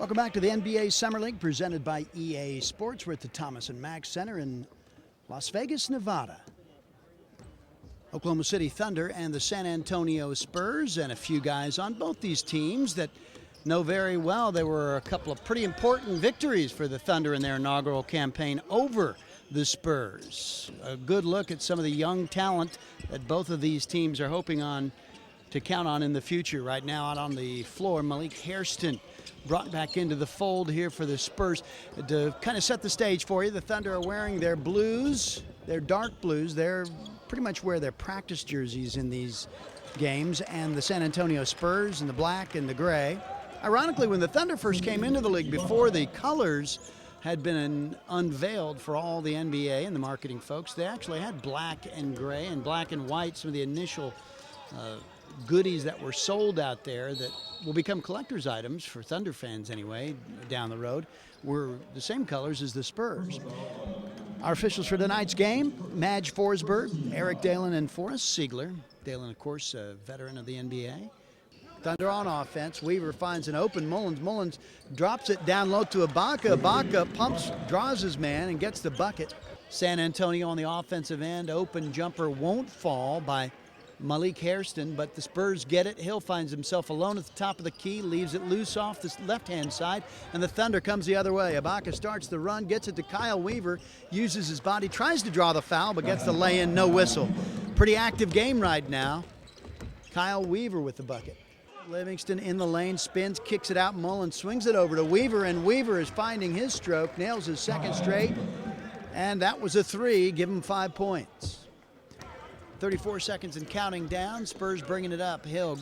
Welcome back to the NBA Summer League presented by EA Sports. We're at the Thomas and Mack Center in Las Vegas, Nevada. Oklahoma City Thunder and the San Antonio Spurs, and a few guys on both these teams that know very well there were a couple of pretty important victories for the Thunder in their inaugural campaign over the Spurs. A good look at some of the young talent that both of these teams are hoping on to count on in the future. Right now out on the floor, Malik Hairston brought back into the fold here for the Spurs. To kind of set the stage for you, the Thunder are wearing their blues, their dark blues. They're pretty much wear their practice jerseys in these games, and the San Antonio Spurs in the black and the gray. Ironically, when the Thunder first came into the league, before the colors had been unveiled for all the NBA and the marketing folks, they actually had black and gray and black and white, some of the initial goodies that were sold out there that will become collector's items for Thunder fans anyway down the road, were the same colors as the Spurs. Our officials for tonight's game: Madge Forsberg, Eric Dalen, and Forrest Siegler. Dalen, of course, a veteran of the NBA. Thunder on offense. Weaver finds an open Mullins. Mullins drops it down low to Ibaka. Ibaka pumps, draws his man, and gets the bucket. San Antonio on the offensive end. Open jumper won't fall by Malik Hairston, but the Spurs get it. Hill finds himself alone at the top of the key, leaves it loose off the left-hand side, and the Thunder comes the other way. Ibaka starts the run, gets it to Kyle Weaver, uses his body, tries to draw the foul, but gets the lay-in, no whistle. Pretty active game right now. Kyle Weaver with the bucket. Livingston in the lane, spins, kicks it out. Mullins swings it over to Weaver, and Weaver is finding his stroke, nails his second straight, and that was a three. Give him 5 points. 34 seconds and counting down. Spurs bringing it up. Hill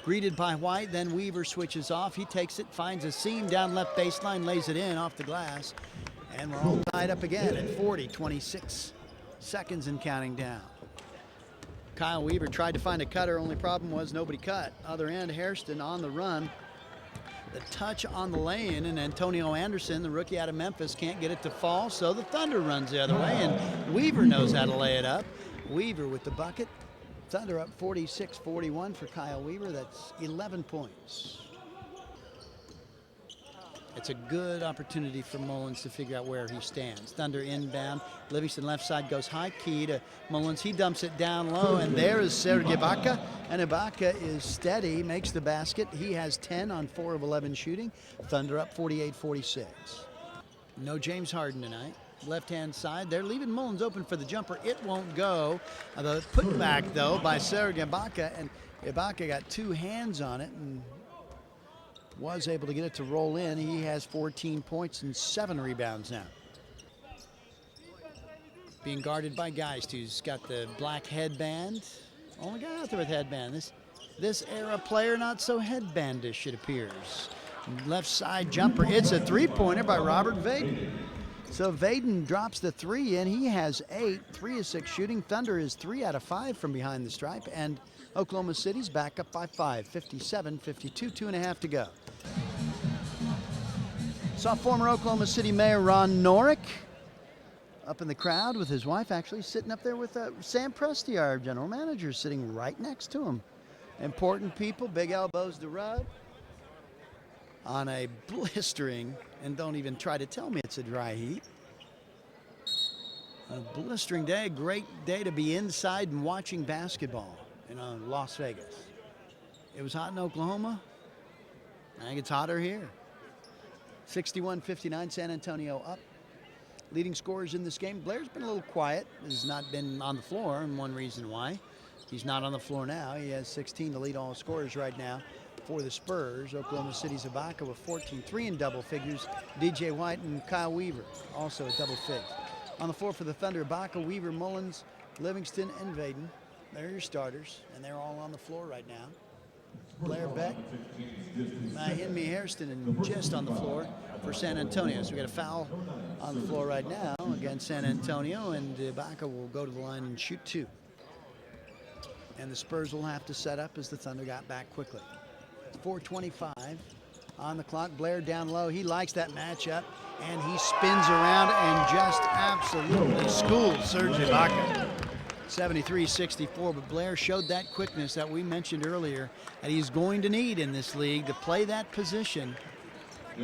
greeted by White, then Weaver switches off. He takes it, finds a seam down left baseline, lays it in off the glass, and we're all tied up again at 40, 26 seconds and counting down. Kyle Weaver tried to find a cutter, only problem was nobody cut. Other end, Hairston on the run. The touch on the lay-in, and Antonio Anderson, the rookie out of Memphis, can't get it to fall, so the Thunder runs the other way, and Weaver knows how to lay it up. Weaver with the bucket. Thunder up 46-41 for Kyle Weaver. That's 11 points. It's a good opportunity for Mullins to figure out where he stands. Thunder inbound. Livingston left side goes high key to Mullins. He dumps it down low, and there is Serge Ibaka. And Ibaka is steady, makes the basket. He has 10 on 4 of 11 shooting. Thunder up 48-46. No James Harden tonight. Left-hand side, they're leaving Mullins open for the jumper. It won't go. The putback, though, by Serge Ibaka, and Ibaka got 2 hands on it and was able to get it to roll in. He has 14 points and 7 rebounds now. Being guarded by Geist, who's got the black headband. Only guy out there with headband. This era player, not so headbandish, it appears. Left side jumper. It's a three-pointer by Robert Vaden. So Vaden drops the 3 in. He has 8, 3 of 6 shooting. Thunder is 3 out of 5 from behind the stripe, and Oklahoma City's back up by 5, 57-52, 2.5 to go. Saw former Oklahoma City Mayor Ron Norick up in the crowd with his wife, actually sitting up there with Sam Presti, our general manager, sitting right next to him. Important people, big elbows to rub. On a blistering, and don't even try to tell me it's a dry heat. A blistering day, great day to be inside and watching basketball in Las Vegas. It was hot in Oklahoma. I think it's hotter here. 61-59, San Antonio up. Leading scorers in this game. Blair's been a little quiet, has not been on the floor, and one reason why. He's not on the floor now. He has 16 to lead all scorers right now for the Spurs. Oklahoma City's Ibaka with 14, 3 in double figures. DJ White and Kyle Weaver also at double figures. On the floor for the Thunder, Ibaka, Weaver, Mullins, Livingston, and Vaden. They're your starters, and they're all on the floor right now. Blair Beck, Mahinmi Hairston, and just on the floor for San Antonio. So we got a foul on the floor right now against San Antonio, and Ibaka will go to the line and shoot 2. And the Spurs will have to set up as the Thunder got back quickly. 4:25 on the clock. Blair down low. He likes that matchup, and he spins around and just absolutely schools Serge Ibaka. 73-64, but Blair showed that quickness that we mentioned earlier that he's going to need in this league to play that position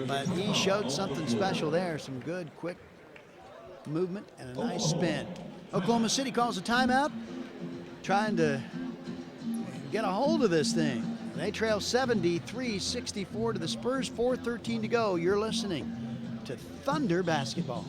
but he showed something special there. Some good, quick movement and a nice spin. Oklahoma City calls a timeout, trying to get a hold of this thing. They trail 73-64 to the Spurs, 4:13 to go. You're listening to Thunder Basketball.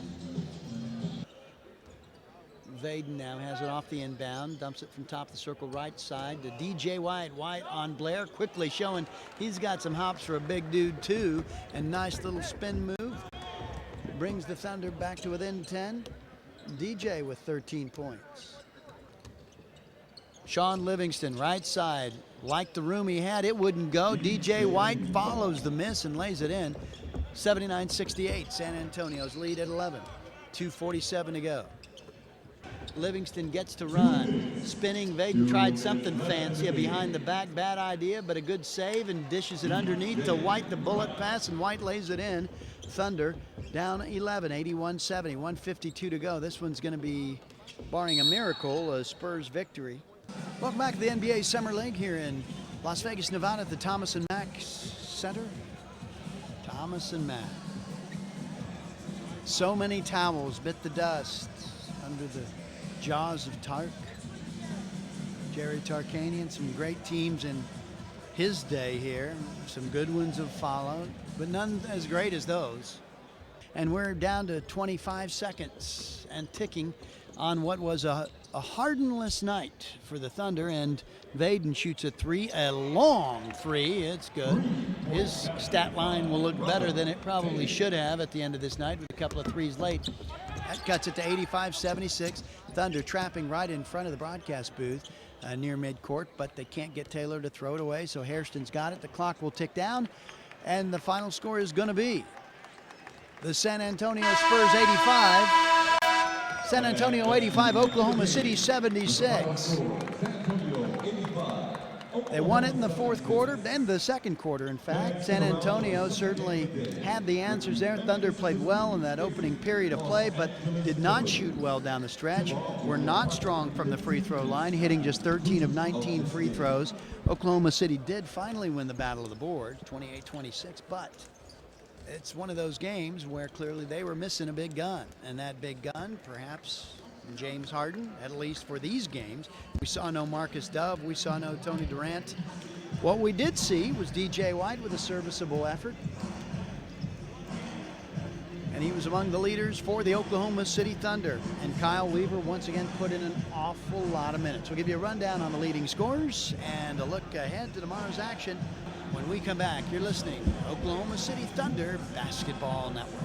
Vaden now has it off the inbound, dumps it from top of the circle right side to DJ White. White on Blair, quickly showing he's got some hops for a big dude too, and nice little spin move. Brings the Thunder back to within 10. DJ with 13 points. Sean Livingston, right side, liked the room he had, it wouldn't go. DJ White follows the miss and lays it in. 79-68, San Antonio's lead at 11. 2:47 to go. Livingston gets to run. Spinning, Vaden tried something fancy, a behind the back, bad idea, but a good save, and dishes it underneath to White, the bullet pass, and White lays it in. Thunder down 11, 81-70, 1:52 to go. This one's going to be, barring a miracle, a Spurs victory. Welcome back to the NBA Summer League here in Las Vegas, Nevada at the Thomas and Mack Center. Thomas and Mack. So many towels bit the dust under the jaws of Tark. Jerry Tarkanian, some great teams in his day here. Some good ones have followed, but none as great as those. And we're down to 25 seconds and ticking on what was a Hardenless night for the Thunder, and Vaden shoots a three, a long three. It's good. His stat line will look better than it probably should have at the end of this night with a couple of threes late. That cuts it to 85-76. Thunder trapping right in front of the broadcast booth near midcourt, but they can't get Taylor to throw it away, so Hairston's got it. The clock will tick down, and the final score is going to be the San Antonio Spurs 85. San Antonio 85, Oklahoma City 76. They won it in the fourth quarter, and the second quarter, in fact. San Antonio certainly had the answers there. Thunder played well in that opening period of play, but did not shoot well down the stretch. Were not strong from the free throw line, hitting just 13 of 19 free throws. Oklahoma City did finally win the battle of the boards, 28-26, but it's one of those games where clearly they were missing a big gun, and that big gun, perhaps James Harden, at least for these games. We saw no Marcus Dove, we saw no Tony Durant. What we did see was DJ White with a serviceable effort, and he was among the leaders for the Oklahoma City Thunder. And Kyle Weaver once again put in an awful lot of minutes. We'll give you a rundown on the leading scorers and a look ahead to tomorrow's action when we come back. You're listening to Oklahoma City Thunder Basketball Network.